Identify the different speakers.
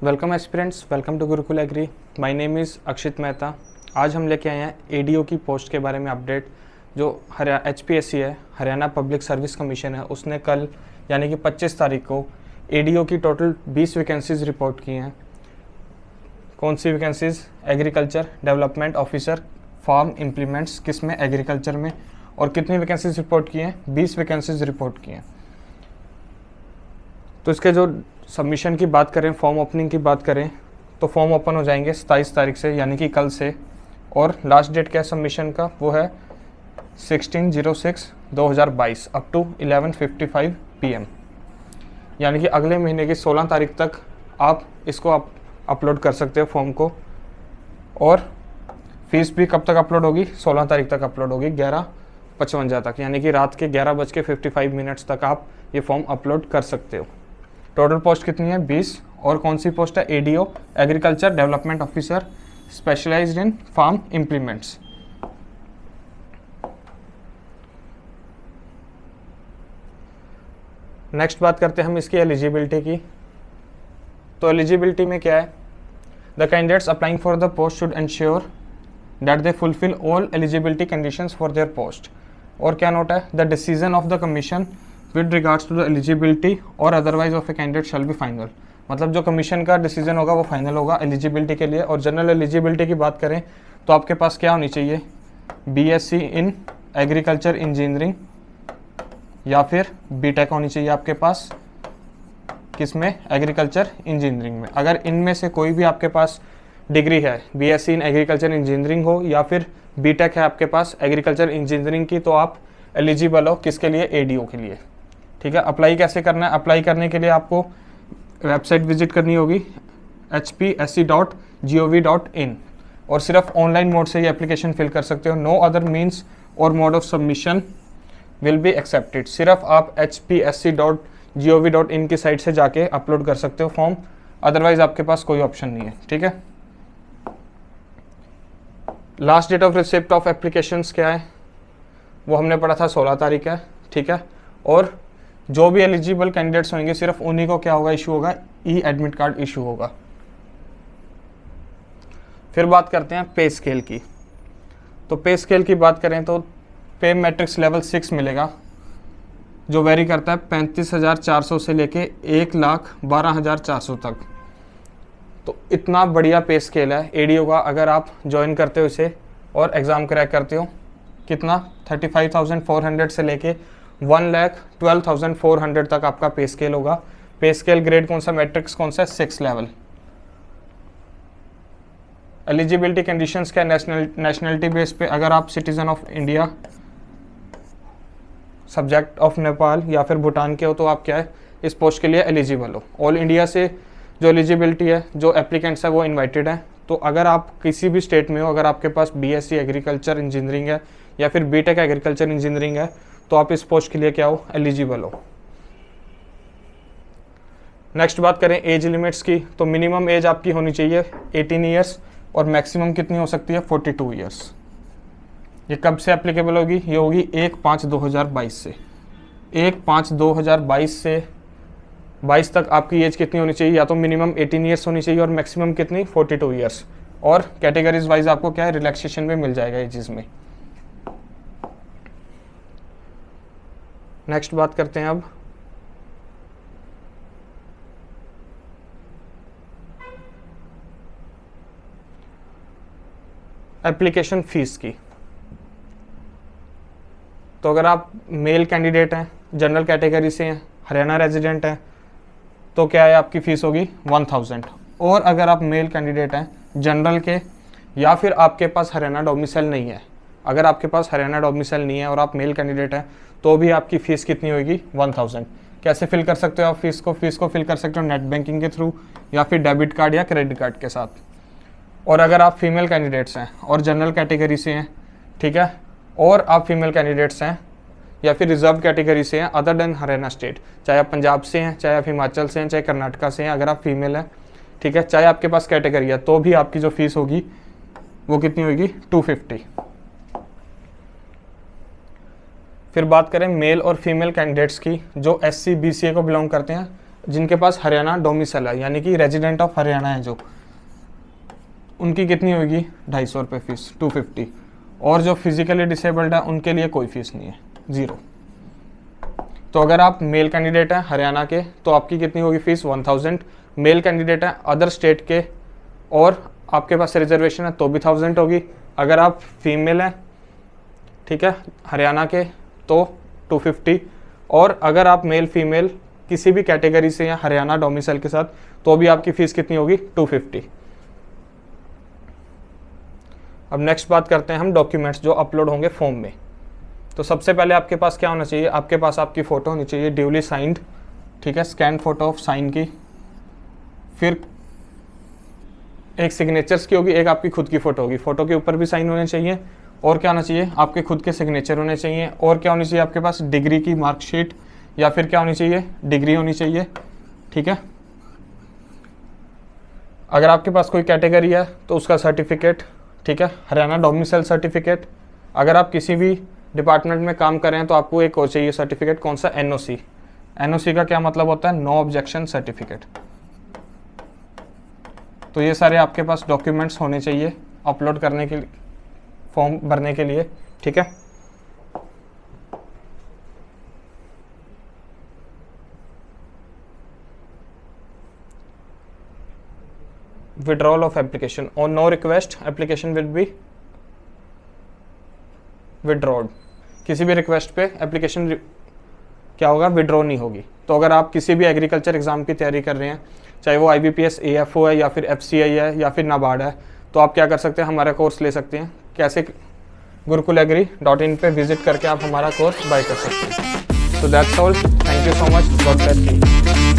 Speaker 1: Welcome aspirants, welcome to Gurukul Agri. My name is Akshit Mehta. आज हम लेके आए हैं एडीओ की पोस्ट के बारे में अपडेट। जो HPSC है, हरियाणा पब्लिक सर्विस कमीशन है, उसने कल यानी कि 25 तारीख को एडीओ की टोटल 20 वैकेंसीज रिपोर्ट की हैं। कौन सी vacancies? Agriculture development officer, farm implements, किस में? एग्रीकल्चर में। और कितनी वैकेंसीज रिपोर्ट की हैं? 20 वैकेंसीज रिपोर्ट की हैं। तो इसके जो सबमिशन की बात करें, फॉर्म ओपनिंग की बात करें, तो फॉर्म ओपन हो जाएंगे 27 तारीख से यानी कि कल से। और लास्ट डेट क्या है सबमिशन का? वो है 16/06/2022 अप टू 11:55 PM, यानी कि अगले महीने की 16 तारीख तक आप इसको अपलोड कर सकते हो फॉर्म को। और फीस भी कब तक अपलोड होगी? 16 तारीख तक अपलोड होगी, 11:55 तक, यानी कि रात के 11:55 तक आप ये फॉर्म अपलोड कर सकते हो। टोटल पोस्ट कितनी है? 20। और कौन सी पोस्ट है? ADO, agriculture development officer, specialised in farm implements. Next बात करते हैं हम इसकी एलिजिबिलिटी की। तो एलिजिबिलिटी में क्या है? The candidates applying for the post should ensure that they fulfil all eligibility conditions for their post. और क्या नोट है? The decision of the commission with regards to the eligibility or otherwise of a candidate shall be final. मतलब जो commission का decision होगा वो final होगा एलिजिबिलिटी के लिए। और जनरल एलिजिबिलिटी की बात करें तो आपके पास क्या होनी चाहिए? BSc इन एग्रीकल्चर इंजीनियरिंग या फिर BTech होनी चाहिए आपके पास। किसमें? एग्रीकल्चर इंजीनियरिंग में। अगर इनमें से कोई भी आपके पास डिग्री है, BSc इन एग्रीकल्चर इंजीनियरिंग हो या फिर BTech है आपके पास एग्रीकल्चर इंजीनियरिंग की, तो आप एलिजिबल हो। किसके लिए? एडीओ के लिए। ठीक है। अप्लाई कैसे करना है? अप्लाई करने के लिए आपको वेबसाइट विजिट करनी होगी hpsc.gov.in और सिर्फ ऑनलाइन मोड से ये एप्लीकेशन फिल कर सकते हो। नो अदर मीन्स और mode of submission will be accepted. सिर्फ आप hpsc.gov.in की साइट से जाके अपलोड कर सकते हो फॉर्म, अदरवाइज आपके पास कोई ऑप्शन नहीं है। ठीक है। Last date of receipt of applications क्या है? वो हमने पढ़ा था 16 तारीख है। ठीक है। और जो भी एलिजिबल कैंडिडेट्स होंगे सिर्फ उन्हीं को क्या होगा? इशू होगा, एडमिट कार्ड इशू होगा। फिर बात करते हैं पे स्केल की। तो पे स्केल की बात करें तो पे मैट्रिक्स लेवल 6 मिलेगा, जो वेरी करता है 35,400 से लेके 1,12,400 तक। तो इतना बढ़िया पे स्केल है एडीओ का। अगर आप ज्वाइन करते हो इसे और एग्ज़ाम क्रैक करते हो, कितना? 35,400 से लेके 1,12,400 तक आपका पे स्केल होगा। पे स्केल ग्रेड कौन सा? मैट्रिक्स कौन सा? 6 लेवल। एलिजिबिलिटी कंडीशंस क्या? नेशनलिटी बेस पे अगर आप citizen of India, subject of Nepal या फिर भूटान के हो तो आप क्या है? इस पोस्ट के लिए एलिजिबल हो। ऑल इंडिया से जो एलिजिबिलिटी है, जो एप्लीकेंट्स है वो इन्वाइटेड है। तो अगर आप किसी भी स्टेट में हो, अगर आपके पास BSc एग्रीकल्चर इंजीनियरिंग है या फिर BTech एग्रीकल्चर इंजीनियरिंग है, तो आप इस पोस्ट के लिए क्या हो? एलिजिबल हो। नेक्स्ट बात करें एज लिमिट्स की, तो मिनिमम एज आपकी होनी चाहिए 18 ईयर्स और मैक्सिमम कितनी हो सकती है? 42 ईयर्स। ये कब से एप्लीकेबल होगी? ये होगी 1/5/2022 से। 1/5/2022 से 22 तक आपकी एज कितनी होनी चाहिए? या तो मिनिमम 18 ईयर्स होनी चाहिए और मैक्सिमम कितनी? 42 ईयर्स। और कैटेगरीज वाइज आपको क्या है? रिलैक्सेशन में मिल जाएगा एजेस में। नेक्स्ट बात करते हैं अब एप्लीकेशन फीस की। तो अगर आप मेल कैंडिडेट हैं, जनरल कैटेगरी से हैं, हरियाणा रेजिडेंट हैं, तो क्या है? आपकी फ़ीस होगी 1000। और अगर आप मेल कैंडिडेट हैं जनरल के या फिर आपके पास हरियाणा डोमिसाइल नहीं है, अगर आपके पास हरियाणा डोमिसाइल नहीं है और आप मेल कैंडिडेट हैं, तो भी आपकी फ़ीस कितनी होगी? 1000। कैसे फिल कर सकते हो आप फ़ीस को? फ़ीस को फिल कर सकते हो नेट बैंकिंग के थ्रू या फिर डेबिट कार्ड या क्रेडिट कार्ड के साथ। और अगर आप फीमेल कैंडिडेट्स हैं और जनरल कैटेगरी से हैं, ठीक है, और आप फीमेल कैंडिडेट्स हैं या फिर रिजर्व कैटेगरी से हैं अदर देन हरियाणा स्टेट, चाहे आप पंजाब से हैं, चाहे आप हिमाचल से हैं, चाहे कर्नाटका से हैं, अगर आप फीमेल हैं, ठीक है, चाहे आपके पास कैटेगरी है, तो भी आपकी जो फीस होगी वो कितनी होगी? 250। फिर बात करें मेल और फीमेल कैंडिडेट्स की जो SC BCA को बिलोंग करते हैं, जिनके पास हरियाणा डोमिसाइल है, यानी कि रेजिडेंट ऑफ हरियाणा है जो, उनकी कितनी होगी 250 रुपये फीस, 250। और जो फिजिकली डिसेबल्ड है उनके लिए कोई फीस नहीं है, 0। तो अगर आप मेल कैंडिडेट हैं हरियाणा के तो आपकी कितनी होगी फीस 1000। मेल कैंडिडेट है अदर स्टेट के और आपके पास रिजर्वेशन है तो भी 1000 होगी। अगर आप फीमेल हैं, ठीक है, हरियाणा के तो 250। और अगर आप मेल फीमेल किसी भी कैटेगरी से या हरियाणा डोमिसाइल के साथ तो भी आपकी फ़ीस कितनी होगी 250। अब नेक्स्ट बात करते हैं हम डॉक्यूमेंट्स जो अपलोड होंगे फॉर्म में। तो सबसे पहले आपके पास क्या होना चाहिए, आपके पास आपकी फ़ोटो होनी चाहिए ड्यूली साइंड, ठीक है, स्कैन फोटो ऑफ साइन की, फिर एक सिग्नेचर्स की होगी, एक आपकी खुद की फ़ोटो होगी, फ़ोटो के ऊपर भी साइन होने चाहिए। और क्या होना चाहिए, आपके खुद के सिग्नेचर होने चाहिए। और क्या होनी चाहिए आपके पास, डिग्री की मार्कशीट या फिर क्या होनी चाहिए, डिग्री होनी चाहिए, ठीक है। अगर आपके पास कोई कैटेगरी है तो उसका सर्टिफिकेट, ठीक है, हरियाणा डोमिसाइल सर्टिफिकेट। अगर आप किसी भी डिपार्टमेंट में काम कर रहे हैं तो आपको एक और चाहिए सर्टिफिकेट, कौन सा, एनओसी। एनओसी का क्या मतलब होता है, नो ऑब्जेक्शन सर्टिफिकेट। तो ये सारे आपके पास डॉक्यूमेंट्स होने चाहिए अपलोड करने के लिए, फॉर्म भरने के लिए, ठीक है। Withdrawal of application, on no request application will be withdrawed. किसी भी रिक्वेस्ट पे एप्लीकेशन क्या होगा, विड्रॉ नहीं होगी। तो अगर आप किसी भी एग्रीकल्चर एग्जाम की तैयारी कर रहे हैं, चाहे वो IBPS AFO है या फिर FCI है या फिर नाबार्ड है, तो आप क्या कर सकते हैं, हमारा कोर्स ले सकते हैं। कैसे, gurukulagri.in पे विजिट करके आप हमारा कोर्स बाय कर सकते हैं। So that's all. Thank you so much. God bless you.